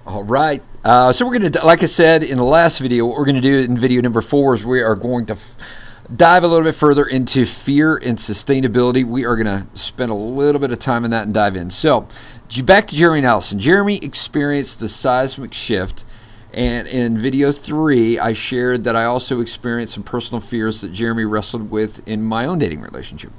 All right. So we're going to, like I said in the last video, what we're going to do in video number 4 is we are going to dive a little bit further into fear and sustainability. We are going to spend a little bit of time on that and dive in. So back to Jeremy and Allison. Jeremy experienced the seismic shift. And in video 3, I shared that I also experienced some personal fears that Jeremy wrestled with in my own dating relationship.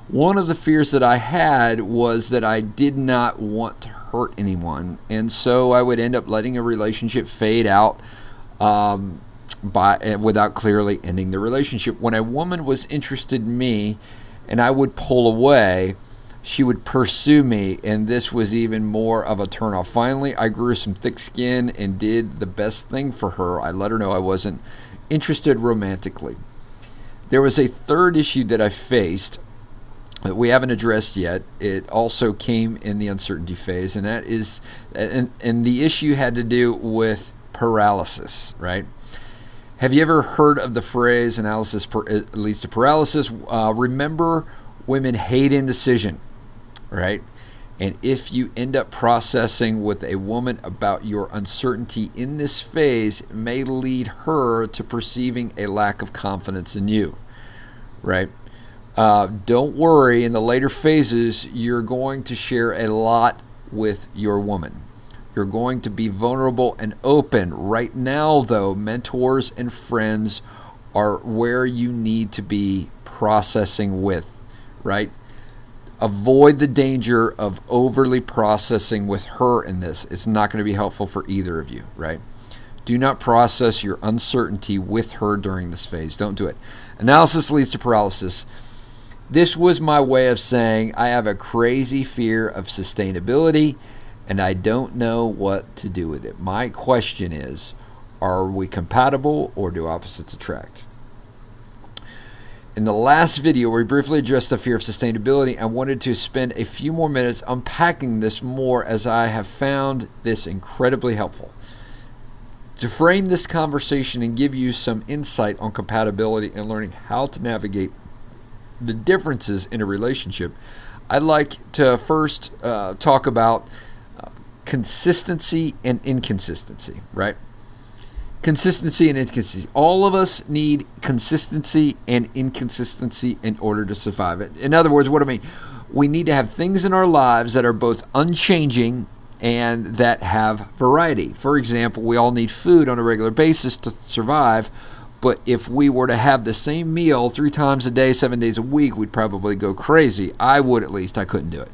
One of the fears that I had was that I did not want to hurt anyone, and so I would end up letting a relationship fade out without clearly ending the relationship. When a woman was interested in me and I would pull away, she would pursue me, and this was even more of a turnoff. Finally, I grew some thick skin and did the best thing for her. I let her know I wasn't interested romantically. There was a third issue that I faced that we haven't addressed yet. It also came in the uncertainty phase, and that is, and the issue had to do with paralysis, right? Have you ever heard of the phrase analysis leads to paralysis? Remember, women hate indecision, right? And if you end up processing with a woman about your uncertainty in this phase, it may lead her to perceiving a lack of confidence in you, right? Don't worry, in the later phases, you're going to share a lot with your woman. You're going to be vulnerable and open. Right now, though, mentors and friends are where you need to be processing with, right? Avoid the danger of overly processing with her in this. It's not going to be helpful for either of you, right? Do not process your uncertainty with her during this phase. Don't do it. Analysis leads to paralysis. This was my way of saying I have a crazy fear of sustainability and I don't know what to do with it. My question is, are we compatible or do opposites attract? In the last video, we briefly addressed the fear of sustainability. I wanted to spend a few more minutes unpacking this more as I have found this incredibly helpful. To frame this conversation and give you some insight on compatibility and learning how to navigate the differences in a relationship, I'd like to first talk about consistency and inconsistency, right? Consistency and inconsistency. All of us need consistency and inconsistency in order to survive it. In other words, what I mean, we need to have things in our lives that are both unchanging and that have variety. For example, we all need food on a regular basis to survive. But if we were to have the same meal 3 times a day, 7 days a week, we'd probably go crazy. I would, at least. I couldn't do it.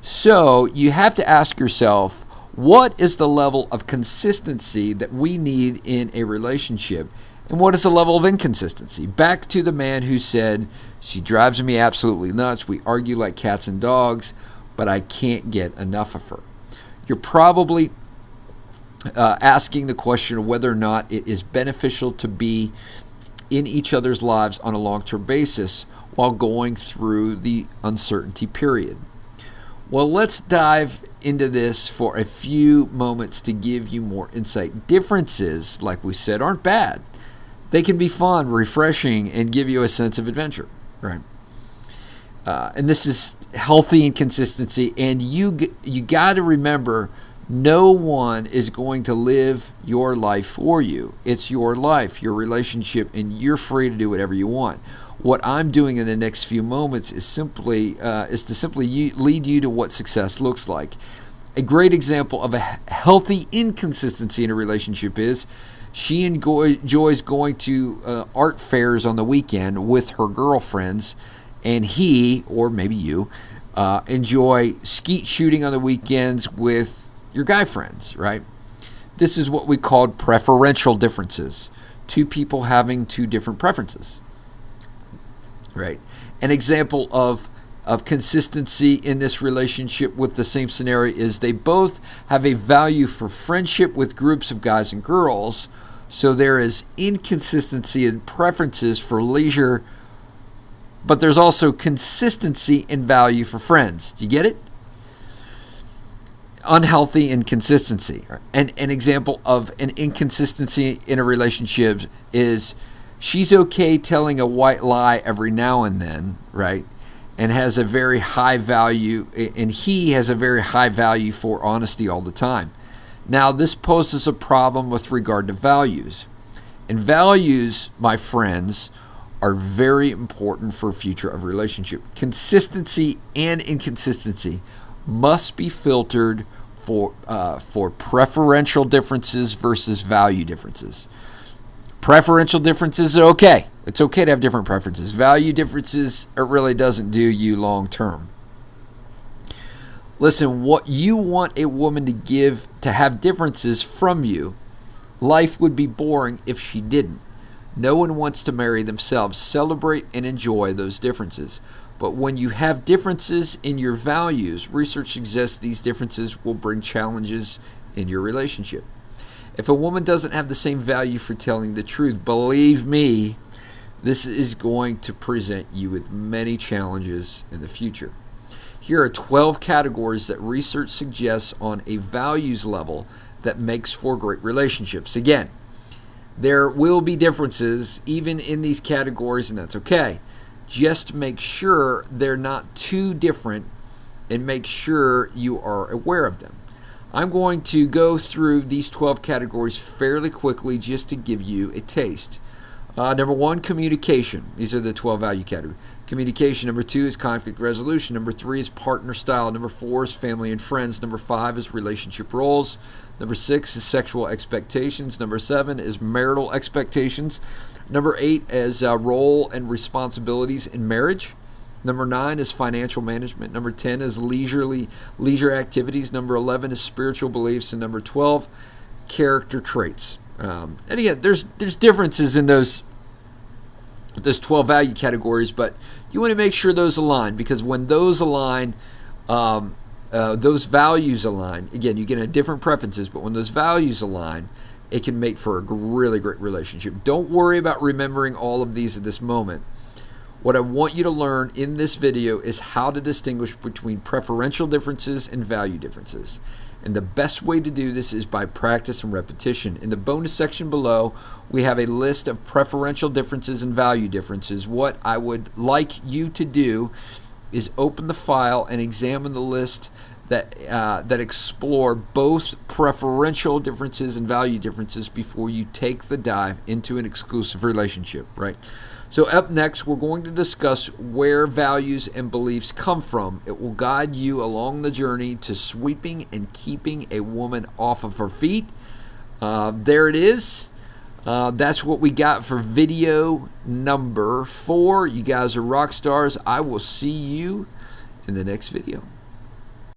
So you have to ask yourself, what is the level of consistency that we need in a relationship? And what is the level of inconsistency? Back to the man who said, she drives me absolutely nuts. We argue like cats and dogs, but I can't get enough of her. You're probably asking the question of whether or not it is beneficial to be in each other's lives on a long-term basis while going through the uncertainty period. Well, let's dive into this for a few moments to give you more insight. Differences, like we said, aren't bad. They can be fun, refreshing, and give you a sense of adventure, right? And this is healthy inconsistency, and you got to remember, no one is going to live your life for you. It's your life, your relationship, and you're free to do whatever you want. What I'm doing in the next few moments is to simply lead you to what success looks like. A great example of a healthy inconsistency in a relationship is she enjoys going to art fairs on the weekend with her girlfriends, and he, or maybe you, enjoy skeet shooting on the weekends with your guy friends, right? This is what we call preferential differences. 2 people having 2 different preferences, right? An example of consistency in this relationship with the same scenario is they both have a value for friendship with groups of guys and girls, so there is inconsistency in preferences for leisure, but there's also consistency in value for friends. Do you get it? Unhealthy inconsistency. And an example of an inconsistency in a relationship is she's okay telling a white lie every now and then, right? And has a very high value, and he has a very high value for honesty all the time. Now, this poses a problem with regard to values. And values, my friends, are very important for future of relationship. Consistency and inconsistency must be filtered for preferential differences versus value differences. Preferential differences are okay. It's okay to have different preferences. Value differences, it really doesn't do you long term. Listen, what you want a woman to have differences from you, life would be boring if she didn't. No one wants to marry themselves. Celebrate and enjoy those differences. But when you have differences in your values, research suggests these differences will bring challenges in your relationship. If a woman doesn't have the same value for telling the truth, believe me, this is going to present you with many challenges in the future. Here are 12 categories that research suggests on a values level that makes for great relationships. Again, there will be differences even in these categories, and that's okay. Just make sure they're not too different and make sure you are aware of them. I'm going to go through these 12 categories fairly quickly just to give you a taste. Number 1, communication. These are the 12 value categories. Communication. Number 2 is conflict resolution. Number 3 is partner style. Number 4 is family and friends. Number 5 is relationship roles. Number 6 is sexual expectations. Number 7 is marital expectations. Number 8 is role and responsibilities in marriage. Number 9 is financial management. Number 10 is leisure activities. Number 11 is spiritual beliefs. And number 12, character traits. And again, there's differences in those 12 value categories, but you want to make sure those align, because when those align, those values align, again, you get different preferences, but when those values align, it can make for a really great relationship. Don't worry about remembering all of these at this moment. What I want you to learn in this video is how to distinguish between preferential differences and value differences. And the best way to do this is by practice and repetition. In the bonus section below, we have a list of preferential differences and value differences. What I would like you to do is open the file and examine the list that explore both preferential differences and value differences before you take the dive into an exclusive relationship, right? So up next, we're going to discuss where values and beliefs come from. It will guide you along the journey to sweeping and keeping a woman off of her feet. There it is. That's what we got for video number 4. You guys are rock stars. I will see you in the next video.